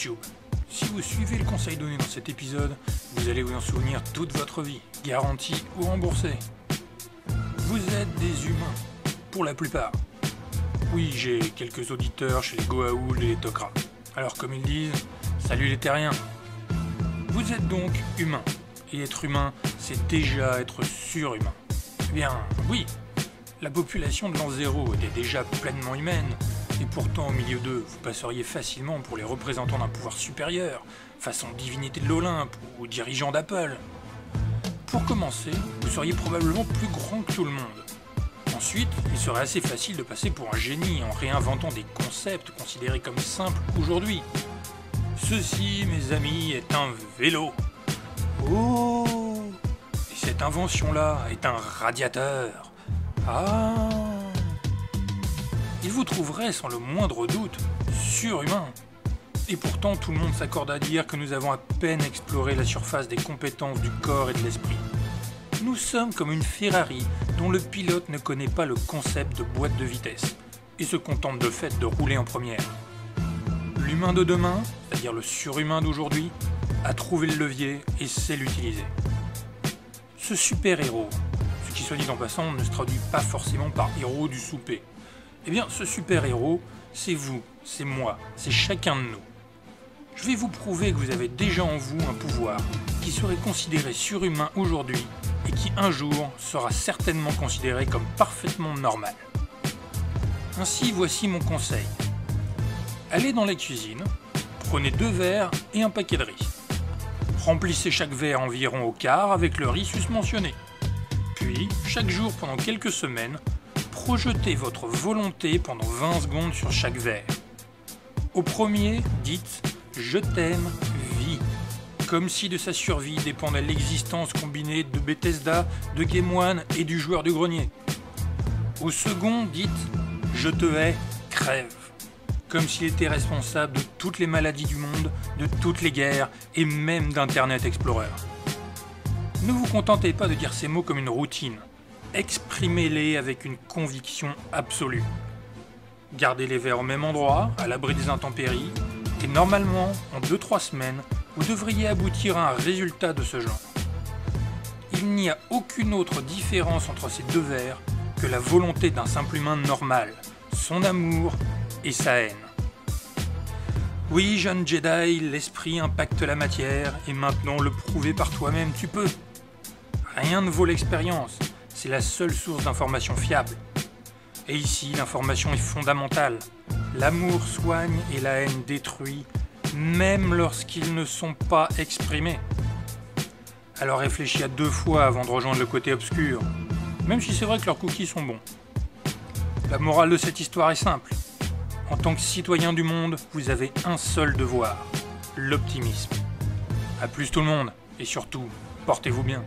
YouTube. Si vous suivez le conseil donné dans cet épisode, vous allez vous en souvenir toute votre vie, garantie ou remboursée. Vous êtes des humains, pour la plupart. Oui, j'ai quelques auditeurs chez les Goa'uld et les Tok'ra. Alors comme ils disent, salut les terriens. Vous êtes donc humain, et être humain, c'est déjà être surhumain. Eh bien, oui, la population de l'an 0 était déjà pleinement humaine, et pourtant au milieu d'eux, vous passeriez facilement pour les représentants d'un pouvoir supérieur, façon divinité de l'Olympe ou dirigeant d'Apple. Pour commencer, vous seriez probablement plus grand que tout le monde. Ensuite, il serait assez facile de passer pour un génie en réinventant des concepts considérés comme simples aujourd'hui. Ceci, mes amis, est un vélo. Oh! Et cette invention-là est un radiateur. Ah! Il vous trouverait sans le moindre doute surhumain. Et pourtant, tout le monde s'accorde à dire que nous avons à peine exploré la surface des compétences du corps et de l'esprit. Nous sommes comme une Ferrari dont le pilote ne connaît pas le concept de boîte de vitesse et se contente de fait de rouler en première. L'humain de demain, c'est-à-dire le surhumain d'aujourd'hui, a trouvé le levier et sait l'utiliser. Ce super-héros, ce qui soit dit en passant ne se traduit pas forcément par héros du souper. Eh bien, ce super-héros, c'est vous, c'est moi, c'est chacun de nous. Je vais vous prouver que vous avez déjà en vous un pouvoir qui serait considéré surhumain aujourd'hui et qui un jour sera certainement considéré comme parfaitement normal. Ainsi, voici mon conseil. Allez dans la cuisine, prenez 2 verres et un paquet de riz. Remplissez chaque verre environ au quart avec le riz susmentionné. Puis, chaque jour pendant quelques semaines, projetez votre volonté pendant 20 secondes sur chaque verre. Au premier, dites « Je t'aime, vie », comme si de sa survie dépendait l'existence combinée de Bethesda, de Game One et du joueur du grenier. Au second, dites « Je te hais, crève », comme s'il était responsable de toutes les maladies du monde, de toutes les guerres et même d'Internet Explorer. Ne vous contentez pas de dire ces mots comme une routine. Exprimez-les avec une conviction absolue. Gardez les verres au même endroit, à l'abri des intempéries, et normalement, en 2-3 semaines, vous devriez aboutir à un résultat de ce genre. Il n'y a aucune autre différence entre ces 2 verres que la volonté d'un simple humain normal, son amour et sa haine. Oui, jeune Jedi, l'esprit impacte la matière, et maintenant le prouver par toi-même, tu peux. Rien ne vaut l'expérience, c'est la seule source d'information fiable. Et ici, l'information est fondamentale. L'amour soigne et la haine détruit, même lorsqu'ils ne sont pas exprimés. Alors réfléchis à 2 fois avant de rejoindre le côté obscur, même si c'est vrai que leurs cookies sont bons. La morale de cette histoire est simple. En tant que citoyen du monde, vous avez un seul devoir, l'optimisme. A plus tout le monde, et surtout, portez-vous bien.